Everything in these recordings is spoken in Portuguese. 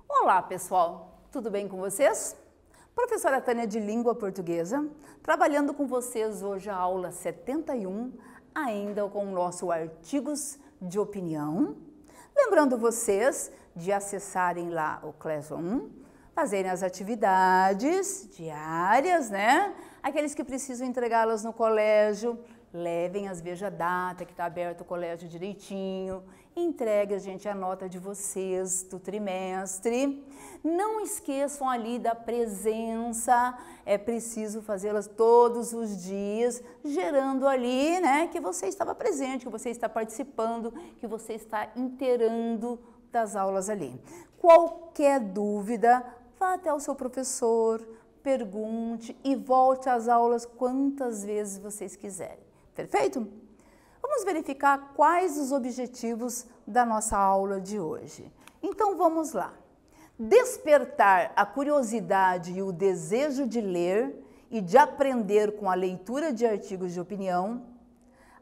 Olá, pessoal! Tudo bem com vocês? Professora Tânia de Língua Portuguesa, trabalhando com vocês hoje a aula 71, ainda com o nosso Artigos de Opinião. Lembrando vocês de acessarem lá o Classroom, fazerem as atividades diárias, né? Aqueles que precisam entregá-las no colégio, levem-as, veja a data que está aberto o colégio direitinho, entregue a gente a nota de vocês do trimestre. Não esqueçam ali da presença, é preciso fazê-las todos os dias, gerando ali, né, que você estava presente, que você está participando, que você está inteirando das aulas ali. Qualquer dúvida, vá até o seu professor, pergunte e volte às aulas quantas vezes vocês quiserem. Perfeito? Vamos verificar quais os objetivos da nossa aula de hoje. Então vamos lá. Despertar a curiosidade e o desejo de ler e de aprender com a leitura de artigos de opinião,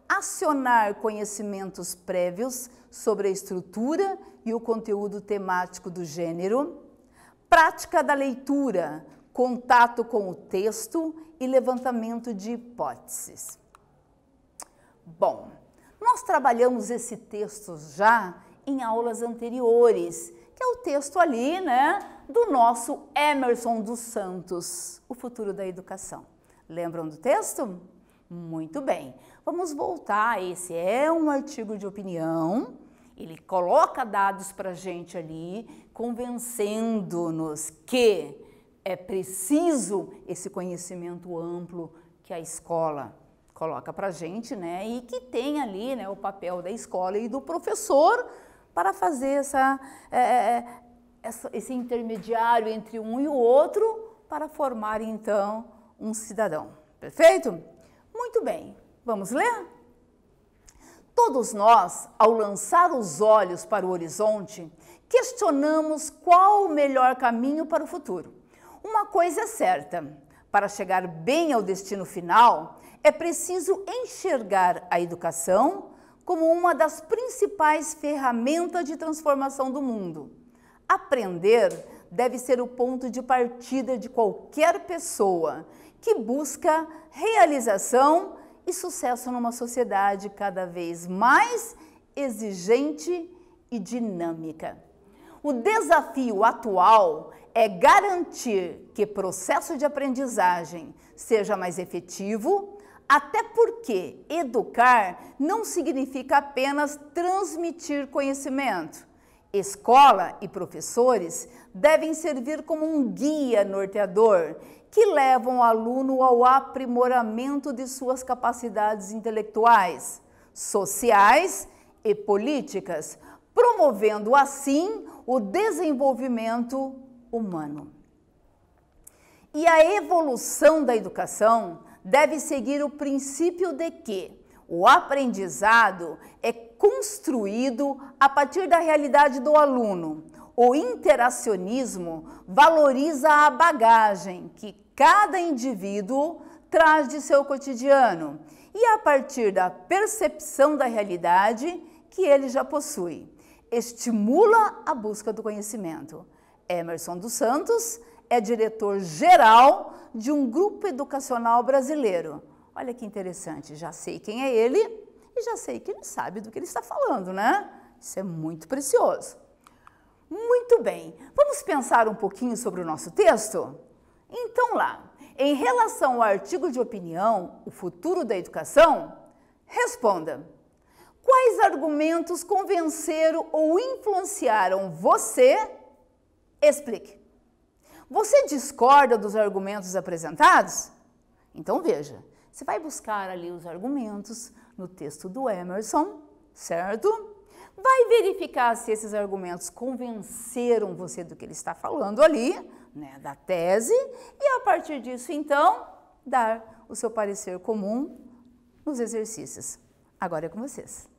acionar conhecimentos prévios sobre a estrutura e o conteúdo temático do gênero, prática da leitura, contato com o texto e levantamento de hipóteses. Bom, nós trabalhamos esse texto já em aulas anteriores, que é o texto ali, né, do nosso Emerson dos Santos, O Futuro da Educação. Lembram do texto? Muito bem. Vamos voltar, esse é um artigo de opinião, ele coloca dados para a gente ali, convencendo-nos que é preciso esse conhecimento amplo que a escola coloca para a gente, né, e que tem ali, né, o papel da escola e do professor para fazer esse intermediário entre um e o outro para formar, então, um cidadão. Perfeito? Muito bem. Vamos ler? Todos nós, ao lançar os olhos para o horizonte, questionamos qual o melhor caminho para o futuro. Uma coisa é certa, para chegar bem ao destino final, é preciso enxergar a educação como uma das principais ferramentas de transformação do mundo. Aprender deve ser o ponto de partida de qualquer pessoa que busca realização e sucesso numa sociedade cada vez mais exigente e dinâmica. O desafio atual é garantir que o processo de aprendizagem seja mais efetivo, até porque educar não significa apenas transmitir conhecimento. Escola e professores devem servir como um guia norteador que leva o aluno ao aprimoramento de suas capacidades intelectuais, sociais e políticas, promovendo assim o desenvolvimento humano. E a evolução da educação deve seguir o princípio de que o aprendizado é construído a partir da realidade do aluno. O interacionismo valoriza a bagagem que cada indivíduo traz de seu cotidiano e a partir da percepção da realidade que ele já possui. Estimula a busca do conhecimento. Emerson dos Santos é diretor-geral de um grupo educacional brasileiro. Olha que interessante, já sei quem é ele e já sei que ele sabe do que ele está falando, né? Isso é muito precioso. Muito bem, vamos pensar um pouquinho sobre o nosso texto? Então lá, em relação ao artigo de opinião, O Futuro da Educação, responda: quais argumentos convenceram ou influenciaram você? Explique. Você discorda dos argumentos apresentados? Então veja, você vai buscar ali os argumentos no texto do Emerson, certo? Vai verificar se esses argumentos convenceram você do que ele está falando ali, né, da tese, e a partir disso, então, dar o seu parecer comum nos exercícios. Agora é com vocês.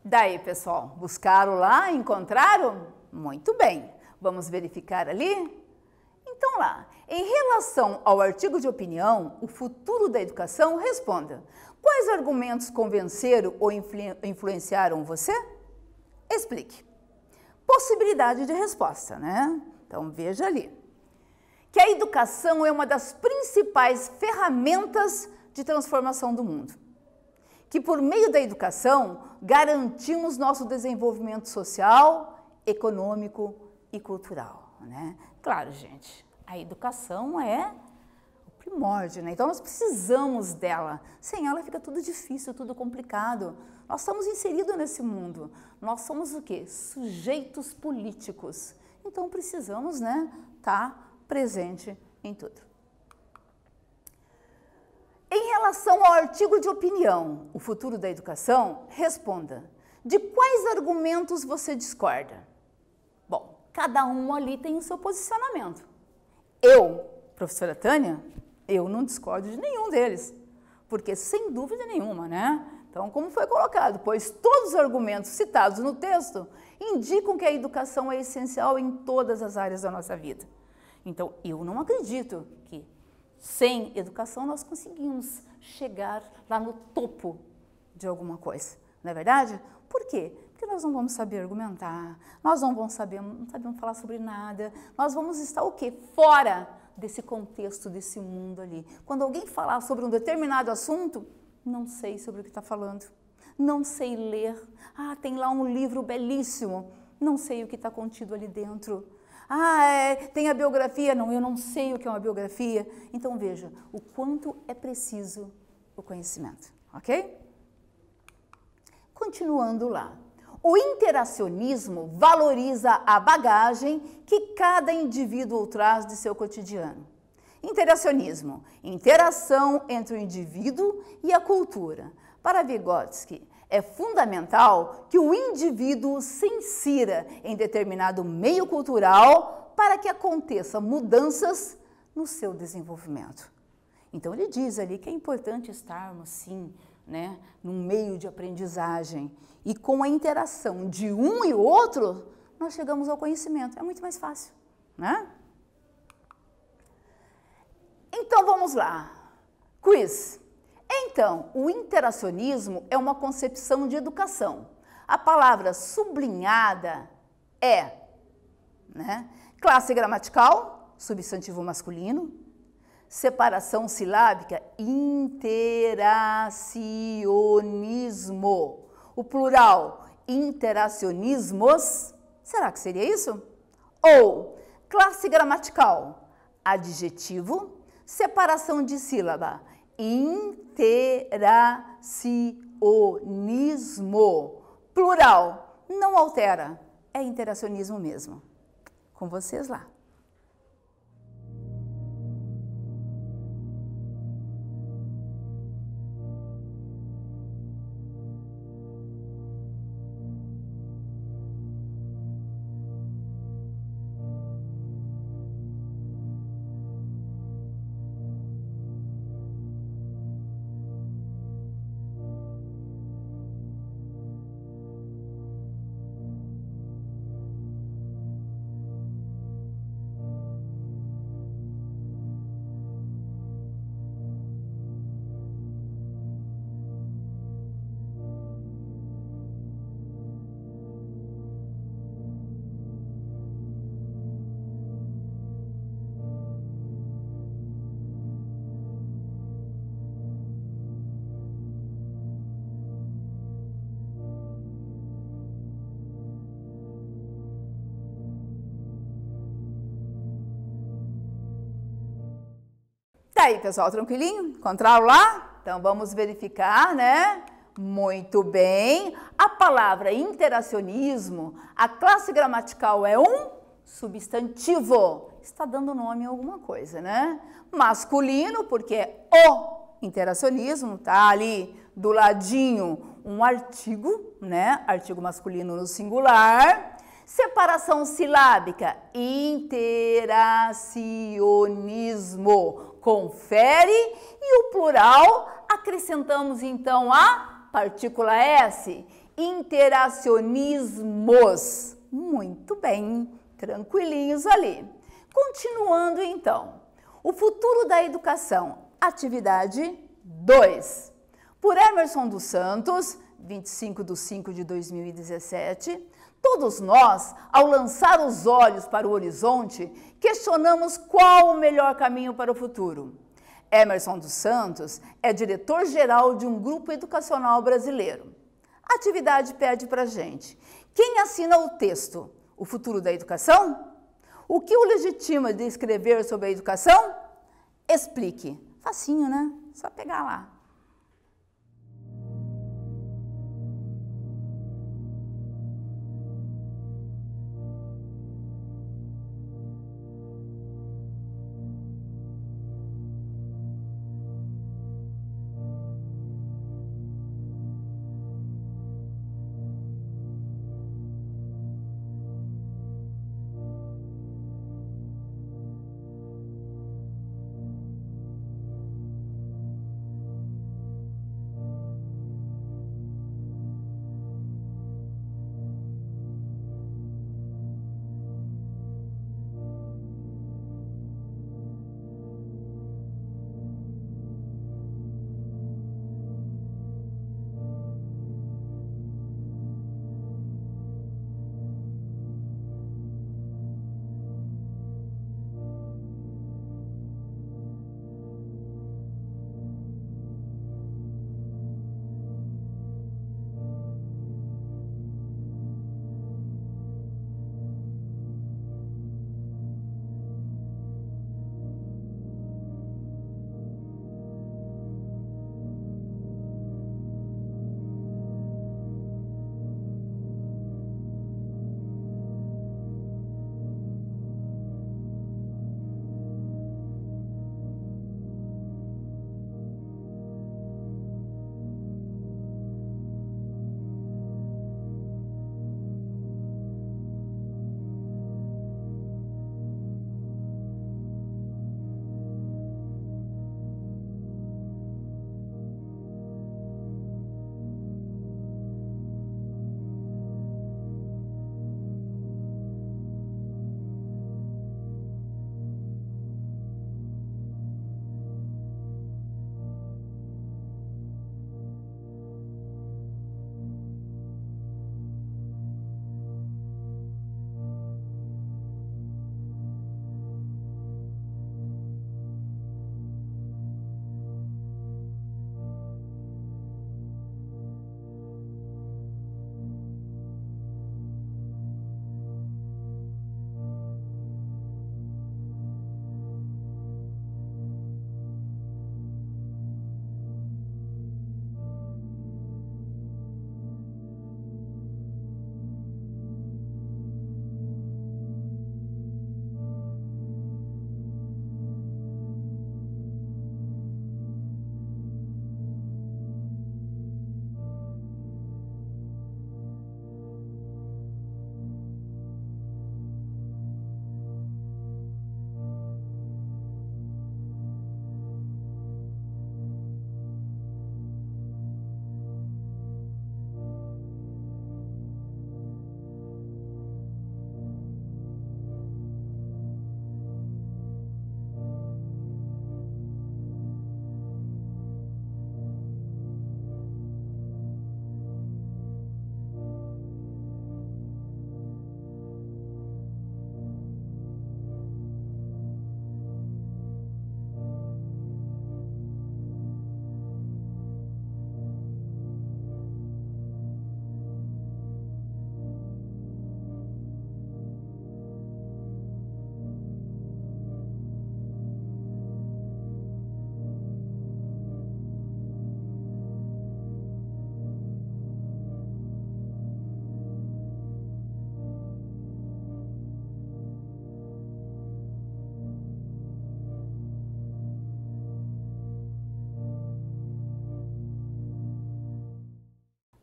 Daí, pessoal, buscaram lá, encontraram? Muito bem. Vamos verificar ali? Então lá, em relação ao artigo de opinião, o futuro da educação, responda. Quais argumentos convenceram ou influenciaram você? Explique. Possibilidade de resposta, né? Então veja ali. Que a educação é uma das principais ferramentas de transformação do mundo. Que por meio da educação garantimos nosso desenvolvimento social, econômico e cultural, né? Claro, gente, a educação é o primórdio, né? Então nós precisamos dela. Sem ela fica tudo difícil, tudo complicado. Nós estamos inseridos nesse mundo. Nós somos o quê? Sujeitos políticos. Então precisamos, né, estar presente em tudo. Em relação ao artigo de opinião, o futuro da educação, responda. De quais argumentos você discorda? Bom, cada um ali tem o seu posicionamento. Eu, professora Tânia, eu não discordo de nenhum deles, porque sem dúvida nenhuma, né? Então, como foi colocado, pois todos os argumentos citados no texto indicam que a educação é essencial em todas as áreas da nossa vida. Então, eu não acredito que sem educação nós conseguimos chegar lá no topo de alguma coisa, não é verdade? Por quê? Porque nós não vamos saber argumentar, nós não sabemos falar sobre nada, nós vamos estar o quê? Fora desse contexto, desse mundo ali. Quando alguém falar sobre um determinado assunto, não sei sobre o que está falando, não sei ler. Ah, tem lá um livro belíssimo, não sei o que está contido ali dentro. Ah, tem a biografia. Não, eu não sei o que é uma biografia. Então, veja, o quanto é preciso o conhecimento, ok? Continuando lá. O interacionismo valoriza a bagagem que cada indivíduo traz de seu cotidiano. Interacionismo, interação entre o indivíduo e a cultura. Para Vygotsky, é fundamental que o indivíduo se insira em determinado meio cultural para que aconteçam mudanças no seu desenvolvimento. Então, ele diz ali que é importante estarmos, sim, né, num meio de aprendizagem. E com a interação de um e outro, nós chegamos ao conhecimento. É muito mais fácil, né? Então, vamos lá. Quiz. Então, o interacionismo é uma concepção de educação. A palavra sublinhada é, né, classe gramatical, substantivo masculino, separação silábica, interacionismo. O plural, interacionismos, será que seria isso? Ou, classe gramatical, adjetivo, separação de sílaba, interacionismo. Plural, não altera, é interacionismo mesmo. Com vocês lá. Tá aí, pessoal, tranquilinho? Encontraram lá? Então, vamos verificar, né? Muito bem. A palavra interacionismo, a classe gramatical é um substantivo. Está dando nome a alguma coisa, né? Masculino, porque é o interacionismo, tá ali do ladinho um artigo, né? Artigo masculino no singular. Separação silábica, interacionismo. Confere, e o plural, acrescentamos então a partícula S, interacionismos. Muito bem, tranquilinhos ali. Continuando então, o futuro da educação, atividade 2. Por Emerson dos Santos, 25/5/2017, todos nós, ao lançar os olhos para o horizonte, questionamos qual o melhor caminho para o futuro. Emerson dos Santos é diretor-geral de um grupo educacional brasileiro. A atividade pede para a gente: quem assina o texto? O futuro da educação? O que o legitima de escrever sobre a educação? Explique. Facinho, né? Só pegar lá.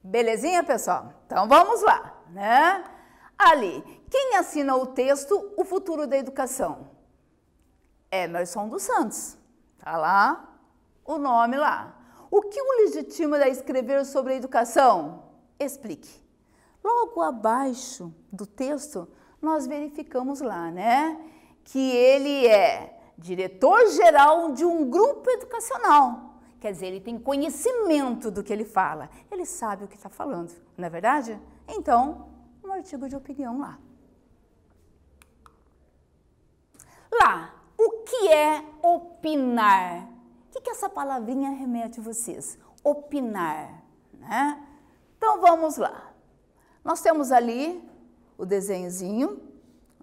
Belezinha, pessoal? Então vamos lá, né? Ali, quem assina o texto O Futuro da Educação? Emerson dos Santos. Tá lá o nome lá. O que o legitima a escrever sobre a educação? explique. Logo abaixo do texto, nós verificamos lá, né, que ele é diretor-geral de um grupo educacional. Quer dizer, ele tem conhecimento do que ele fala. Ele sabe o que está falando, não é verdade? Então, um artigo de opinião lá. Lá, o que é opinar? O que essa palavrinha remete a vocês? Opinar, né? Então, vamos lá. Nós temos ali o desenhozinho,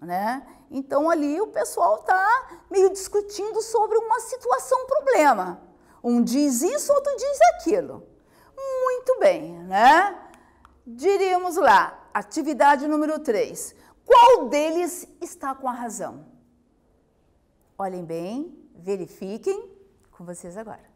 né? Então, ali o pessoal está meio discutindo sobre uma situação, problema. Um diz isso, outro diz aquilo. Muito bem, né? Diríamos lá, atividade número 3. Qual deles está com a razão? Olhem bem, verifiquem com vocês agora.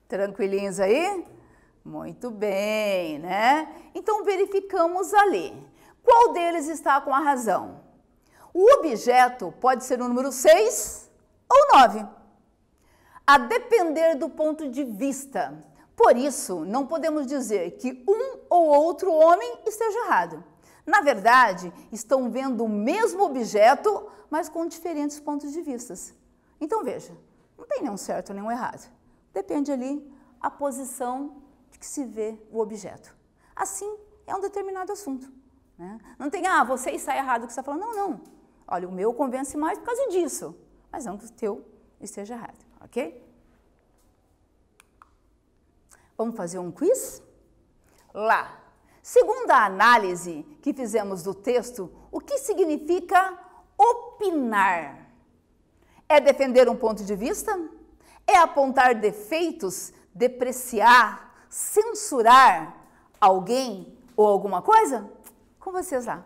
Tranquilinhos aí? Muito bem, né? Então, verificamos ali. Qual deles está com a razão? O objeto pode ser o número 6 ou 9, a depender do ponto de vista. Por isso, não podemos dizer que um ou outro homem esteja errado. Na verdade, estão vendo o mesmo objeto, mas com diferentes pontos de vista. Então, veja, não tem nenhum certo nem um errado. Depende ali a posição de que se vê o objeto. Assim, é um determinado assunto, né? Não tem, você está errado o que você está falando. Não, não. Olha, o meu convence mais por causa disso, mas não que o teu esteja errado, ok? Vamos fazer um quiz? Lá. Segundo a análise que fizemos do texto, o que significa opinar? É defender um ponto de vista? É apontar defeitos, depreciar, censurar alguém ou alguma coisa? Com vocês lá.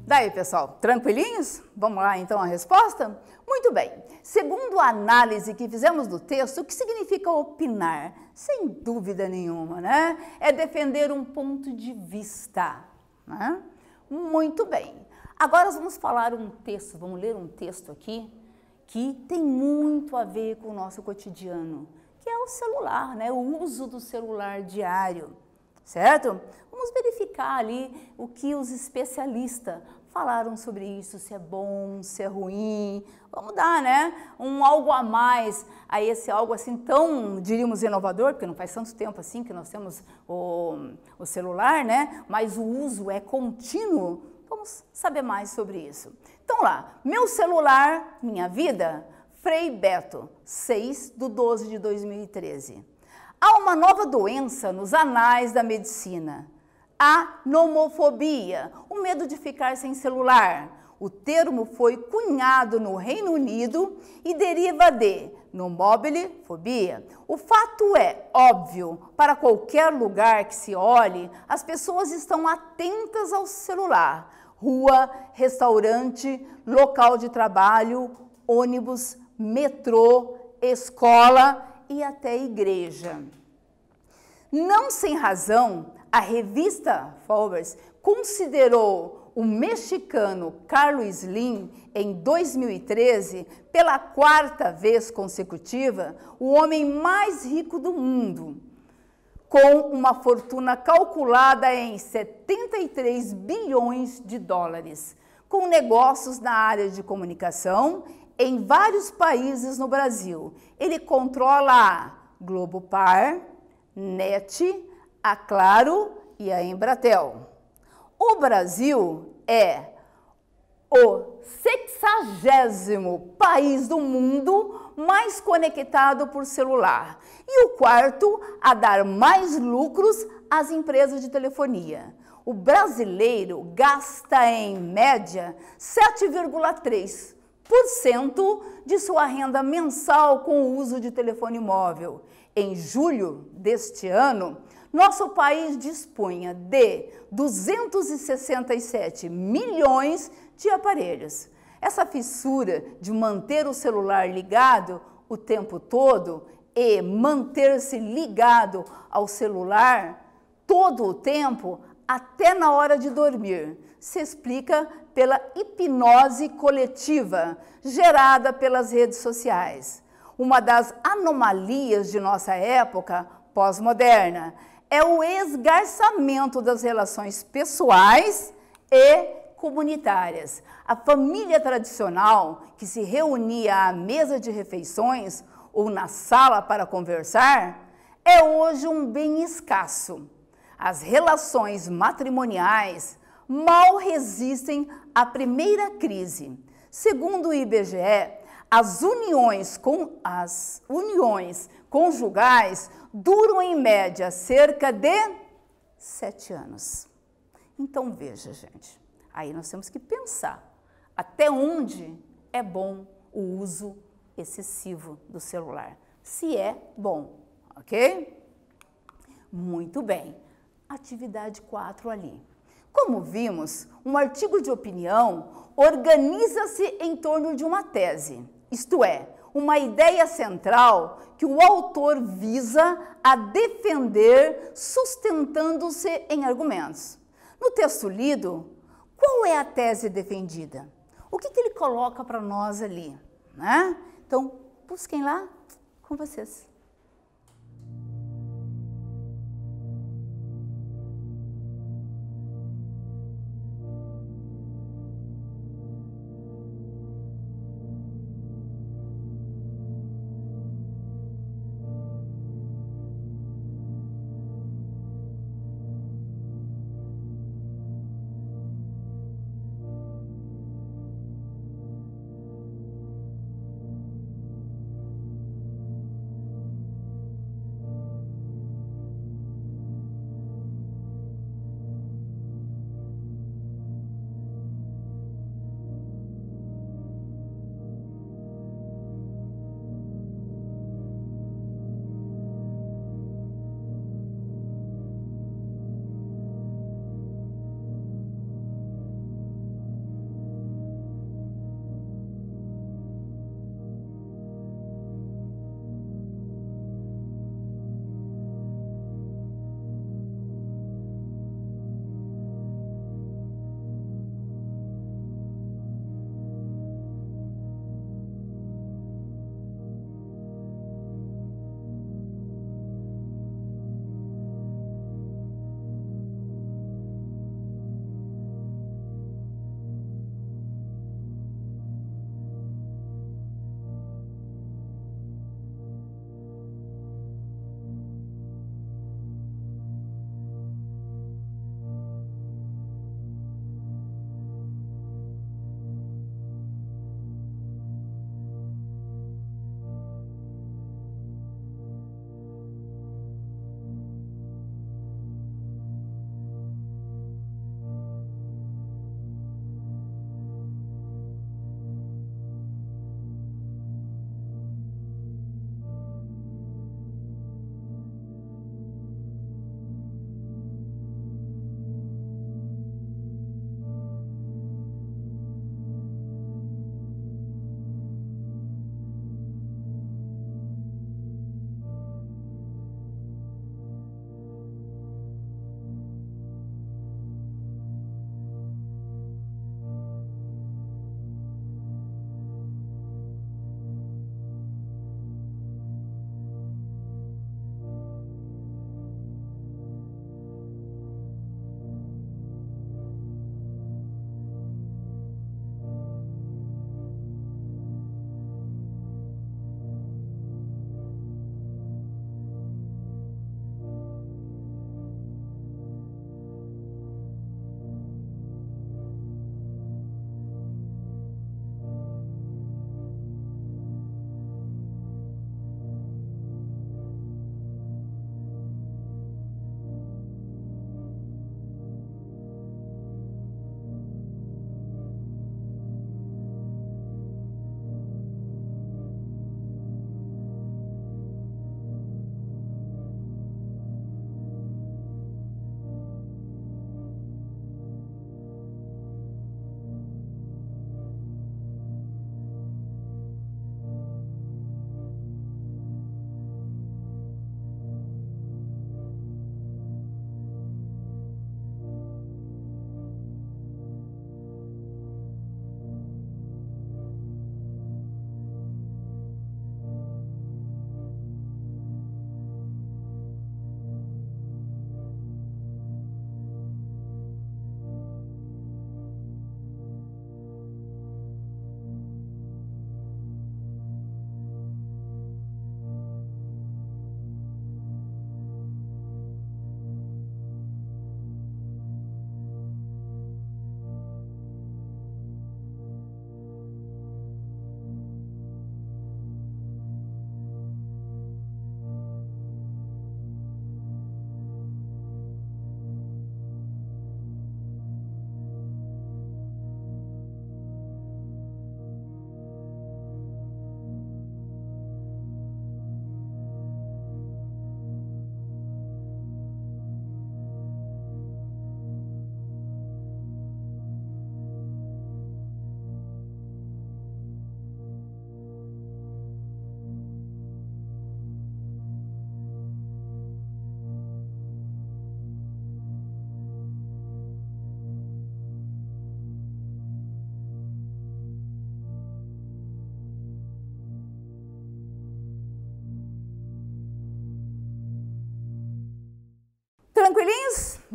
Daí, pessoal, tranquilinhos? Vamos lá, então, a resposta? Muito bem. Segundo a análise que fizemos do texto, o que significa opinar? Sem dúvida nenhuma, né? É defender um ponto de vista, né? Muito bem. Agora nós vamos falar um texto, vamos ler um texto aqui que tem muito a ver com o nosso cotidiano, que é o celular, né? O uso do celular diário, certo? Vamos verificar ali o que os especialistas falaram sobre isso, se é bom, se é ruim. Vamos dar, né, algo a mais a esse algo assim tão, diríamos, inovador, porque não faz tanto tempo assim que nós temos o celular, né, mas o uso é contínuo. Vamos saber mais sobre isso. Então lá, meu celular, minha vida, Frei Beto, 6/12/2013. Há uma nova doença nos anais da medicina, a nomofobia, o medo de ficar sem celular. O termo foi cunhado no Reino Unido e deriva de nomobilifobia. O fato é óbvio, para qualquer lugar que se olhe, as pessoas estão atentas ao celular. Rua, restaurante, local de trabalho, ônibus, metrô, escola e até igreja. Não sem razão, a revista Forbes considerou o mexicano Carlos Slim, em 2013, pela 4ª vez consecutiva, o homem mais rico do mundo, com uma fortuna calculada em 73 bilhões de dólares, com negócios na área de comunicação em vários países no Brasil. Ele controla a Globopar, NET, a Claro e a Embratel. O Brasil é o 60º país do mundo mais conectado por celular e o 4º a dar mais lucros às empresas de telefonia. O brasileiro gasta, em média, 7,3% de sua renda mensal com o uso de telefone móvel. Em julho deste ano, nosso país dispunha de 267 milhões de aparelhos. Essa fissura de manter o celular ligado o tempo todo e manter-se ligado ao celular todo o tempo, até na hora de dormir, se explica pela hipnose coletiva gerada pelas redes sociais. Uma das anomalias de nossa época pós-moderna é o esgarçamento das relações pessoais e comunitárias. A família tradicional, que se reunia à mesa de refeições ou na sala para conversar, é hoje um bem escasso. As relações matrimoniais mal resistem à primeira crise. Segundo o IBGE, as uniões conjugais duram em média cerca de 7 anos. Então veja, gente, aí nós temos que pensar até onde é bom o uso excessivo do celular. Se é bom, ok? Muito bem. Atividade 4 ali. Como vimos, um artigo de opinião organiza-se em torno de uma tese, isto é, uma ideia central que o autor visa a defender sustentando-se em argumentos. No texto lido, qual é a tese defendida? O que ele coloca para nós ali, né? Então, busquem lá com vocês.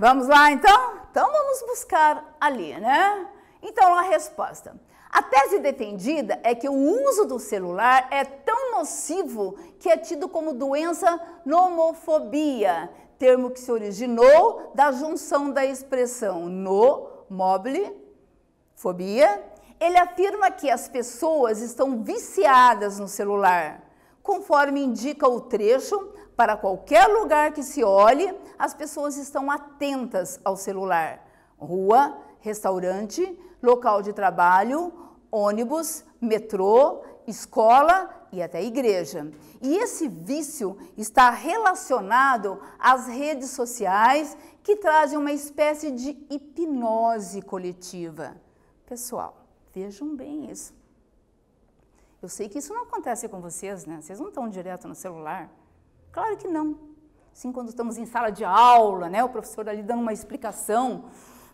Vamos lá, então? Então, vamos buscar ali, né? Então, a resposta. A tese defendida é que o uso do celular é tão nocivo que é tido como doença nomofobia, termo que se originou da junção da expressão no, mobile, fobia. Ele afirma que as pessoas estão viciadas no celular. Conforme indica o trecho, para qualquer lugar que se olhe, as pessoas estão atentas ao celular. Rua, restaurante, local de trabalho, ônibus, metrô, escola e até igreja. E esse vício está relacionado às redes sociais que trazem uma espécie de hipnose coletiva. Pessoal, vejam bem isso. Eu sei que isso não acontece com vocês, né? Vocês não estão direto no celular. Claro que não. Sim, quando estamos em sala de aula, né? O professor ali dando uma explicação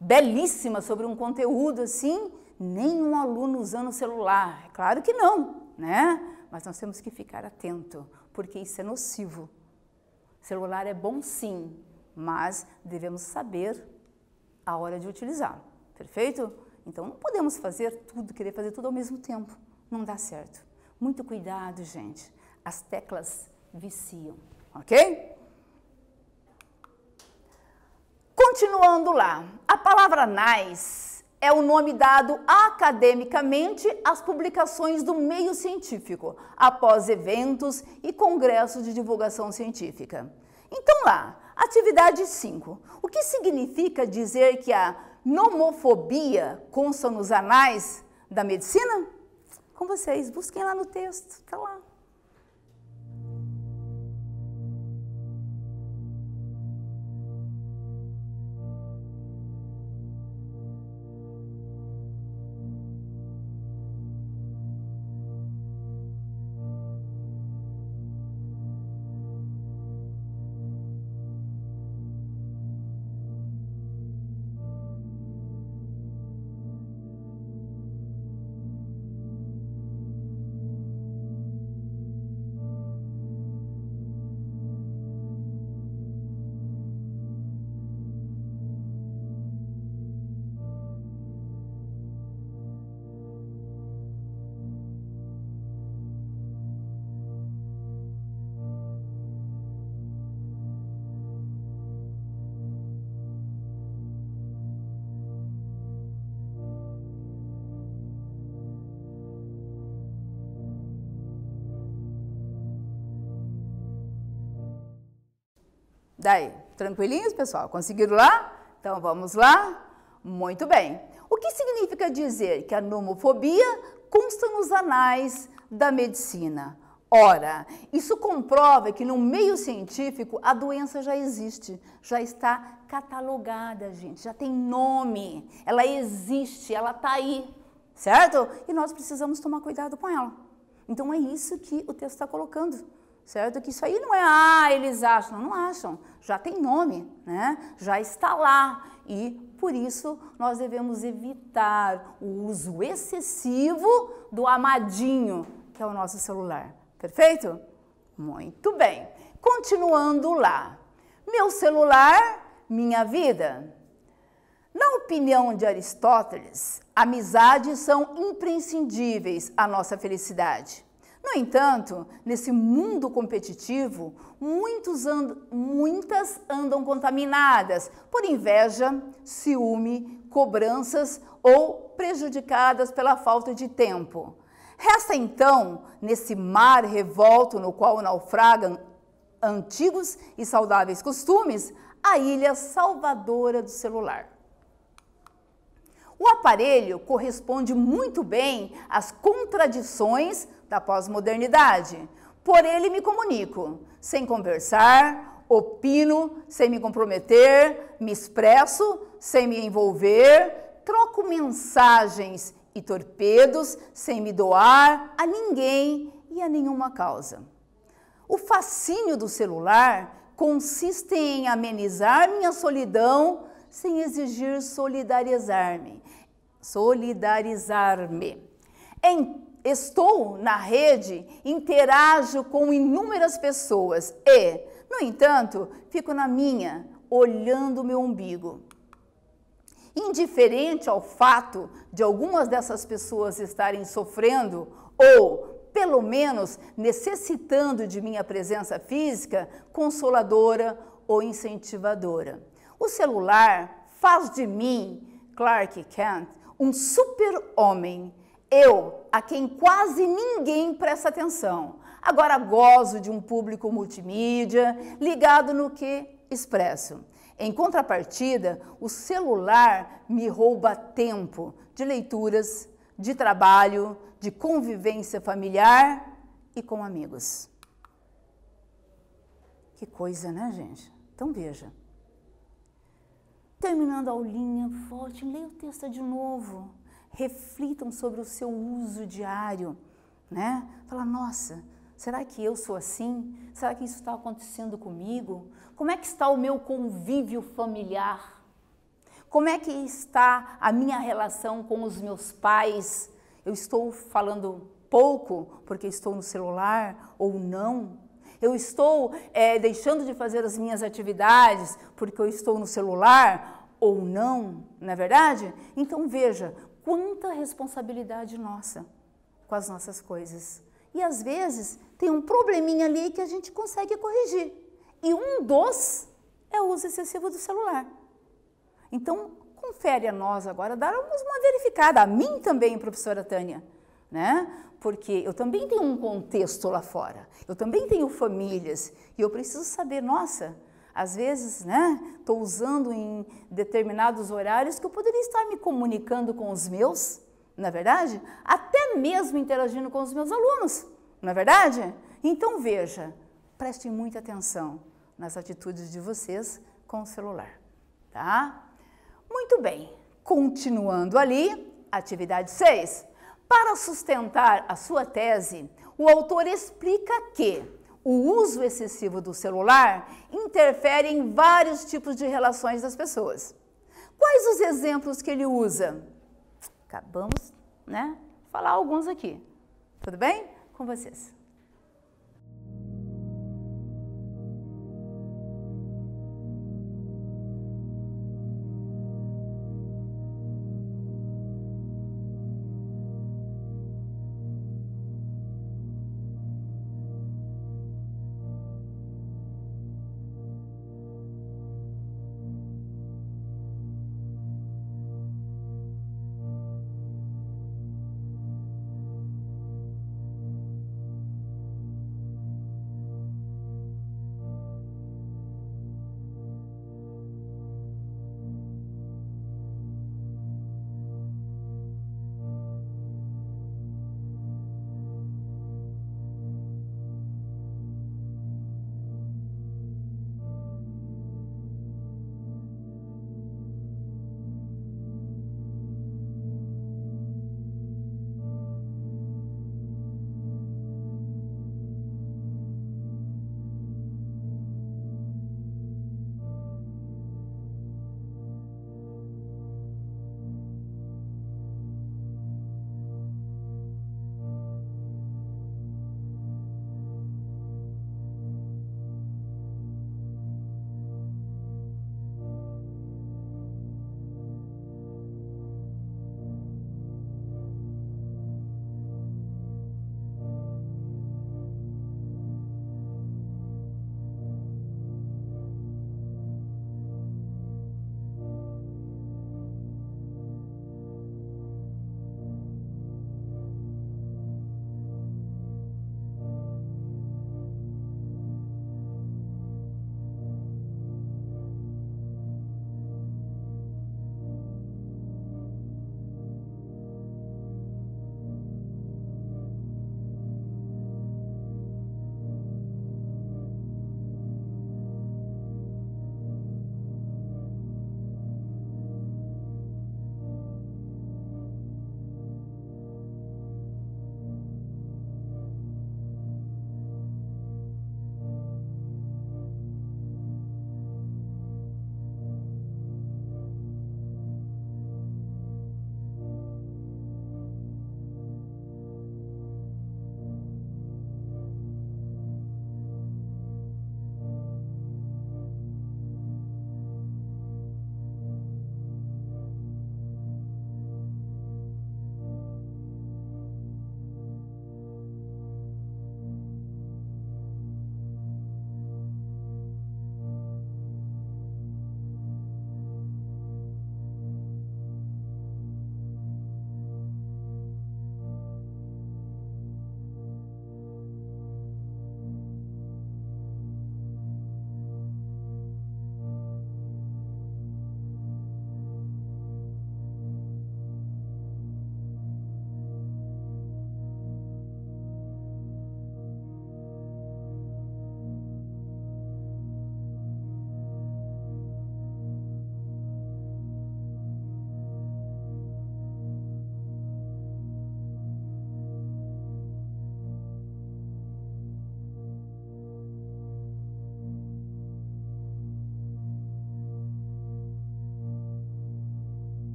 belíssima sobre um conteúdo assim, nenhum aluno usando o celular. Claro que não, né? Mas nós temos que ficar atento, porque isso é nocivo. O celular é bom sim, mas devemos saber a hora de utilizar, perfeito? Então não podemos fazer tudo, querer fazer tudo ao mesmo tempo. Não dá certo. Muito cuidado, gente. As teclas viciam, ok? Continuando lá, a palavra nice é o nome dado academicamente às publicações do meio científico, após eventos e congressos de divulgação científica. Então lá, atividade 5. O que significa dizer que a nomofobia consta nos anais da medicina? Com vocês, busquem lá no texto, está lá. Daí, tranquilinhos, pessoal? Conseguiram lá? Então, vamos lá? Muito bem. O que significa dizer que a nomofobia consta nos anais da medicina? Ora, isso comprova que no meio científico a doença já existe, já está catalogada, gente, já tem nome, ela existe, ela está aí, certo? E nós precisamos tomar cuidado com ela. Então, é isso que o texto está colocando. Certo? Que isso aí não é, eles acham, não acham, já tem nome, né? Já está lá e, por isso, nós devemos evitar o uso excessivo do amadinho, que é o nosso celular, perfeito? Muito bem, continuando lá, meu celular, minha vida. Na opinião de Aristóteles, amizades são imprescindíveis à nossa felicidade. No entanto, nesse mundo competitivo, muitas andam contaminadas por inveja, ciúme, cobranças ou prejudicadas pela falta de tempo. Resta então, nesse mar revolto no qual naufragam antigos e saudáveis costumes, a ilha salvadora do celular. O aparelho corresponde muito bem às contradições da pós-modernidade. Por ele me comunico, sem conversar, opino, sem me comprometer, me expresso, sem me envolver, troco mensagens e torpedos, sem me doar a ninguém e a nenhuma causa. O fascínio do celular consiste em amenizar minha solidão sem exigir solidarizar-me. Estou na rede, interajo com inúmeras pessoas e, no entanto, fico na minha, olhando o meu umbigo. Indiferente ao fato de algumas dessas pessoas estarem sofrendo ou, pelo menos, necessitando de minha presença física, consoladora ou incentivadora. O celular faz de mim, Clark Kent, um super-homem. Eu, a quem quase ninguém presta atenção. Agora gozo de um público multimídia ligado no que expresso. Em contrapartida, o celular me rouba tempo de leituras, de trabalho, de convivência familiar e com amigos. Que coisa, né, gente? Então veja. Terminando a aulinha, volte, leia o texto de novo. Reflitam sobre o seu uso diário, né? Fala, nossa, será que eu sou assim? Será que isso está acontecendo comigo? Como é que está o meu convívio familiar? Como é que está a minha relação com os meus pais? Eu estou falando pouco porque estou no celular ou não? Eu estou deixando de fazer as minhas atividades porque eu estou no celular ou não, não é verdade? Então veja, quanta responsabilidade nossa com as nossas coisas. E às vezes tem um probleminha ali que a gente consegue corrigir. E um dos é o uso excessivo do celular. Então, confere a nós agora, darmos uma verificada, a mim também, professora Tânia, né? Porque eu também tenho um contexto lá fora, eu também tenho famílias e eu preciso saber, nossa, às vezes, né, estou usando em determinados horários que eu poderia estar me comunicando com os meus, não é verdade? Até mesmo interagindo com os meus alunos, não é verdade? Então veja, prestem muita atenção nas atitudes de vocês com o celular, tá? Muito bem, continuando ali, atividade 6. Para sustentar a sua tese, o autor explica que o uso excessivo do celular interfere em vários tipos de relações das pessoas. Quais os exemplos que ele usa? Acabamos, né? Falar alguns aqui. Tudo bem? Com vocês.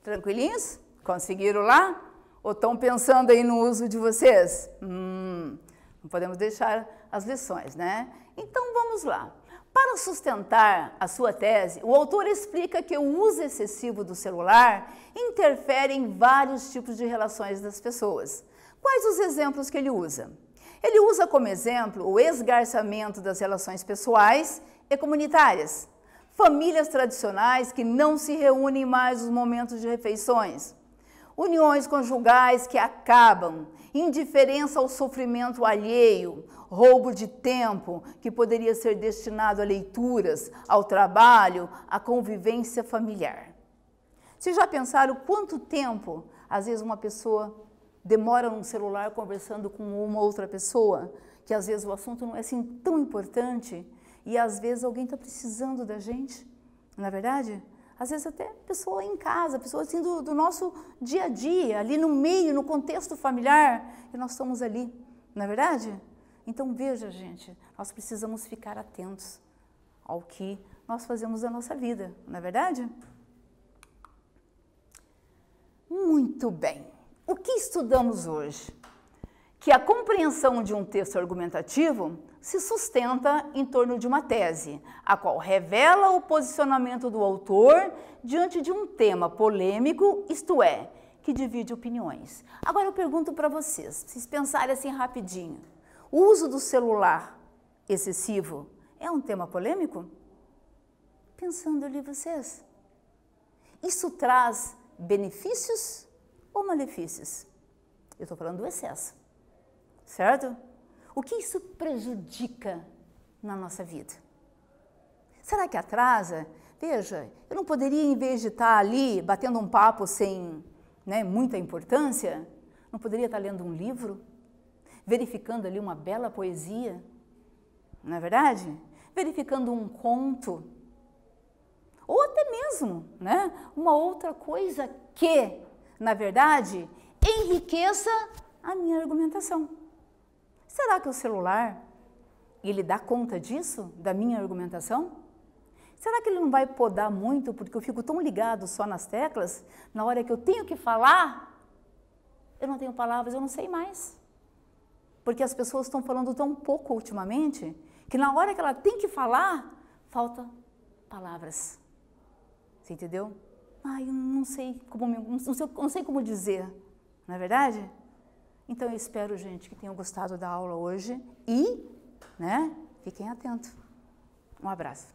Tranquilinhos? Conseguiram lá? Ou estão pensando aí no uso de vocês? Não podemos deixar as lições, né? Então vamos lá. Para sustentar a sua tese, o autor explica que o uso excessivo do celular interfere em vários tipos de relações das pessoas. Quais os exemplos que ele usa? Ele usa como exemplo o esgarçamento das relações pessoais e comunitárias, famílias tradicionais que não se reúnem mais nos momentos de refeições, uniões conjugais que acabam, indiferença ao sofrimento alheio, roubo de tempo que poderia ser destinado a leituras, ao trabalho, à convivência familiar. Vocês já pensaram quanto tempo, às vezes, uma pessoa demora num celular conversando com uma outra pessoa, que às vezes o assunto não é assim tão importante e às vezes alguém está precisando da gente, não é verdade? Às vezes até pessoa em casa, pessoa assim do nosso dia a dia, ali no meio, no contexto familiar, e nós estamos ali, não é verdade? Então veja, gente, nós precisamos ficar atentos ao que nós fazemos na nossa vida, não é verdade? Muito bem. O que estudamos hoje? Que a compreensão de um texto argumentativo se sustenta em torno de uma tese, a qual revela o posicionamento do autor diante de um tema polêmico, isto é, que divide opiniões. Agora eu pergunto para vocês pensarem assim rapidinho, o uso do celular excessivo é um tema polêmico? Pensando ali vocês, isso traz benefícios ou malefícios? Eu estou falando do excesso, certo? O que isso prejudica na nossa vida? Será que atrasa? Veja, eu não poderia, em vez de estar ali batendo um papo sem muita importância, não poderia estar lendo um livro, verificando ali uma bela poesia, não é verdade? Verificando um conto, ou até mesmo uma outra coisa que, na verdade, enriqueça a minha argumentação. Será que o celular, ele dá conta disso, da minha argumentação? Será que ele não vai podar muito, porque eu fico tão ligado só nas teclas, na hora que eu tenho que falar, eu não tenho palavras, eu não sei mais. Porque as pessoas estão falando tão pouco ultimamente, que na hora que ela tem que falar, falta palavras. Você entendeu? Eu não sei como dizer, não é verdade? Então, eu espero, gente, que tenham gostado da aula hoje e, fiquem atentos. Um abraço.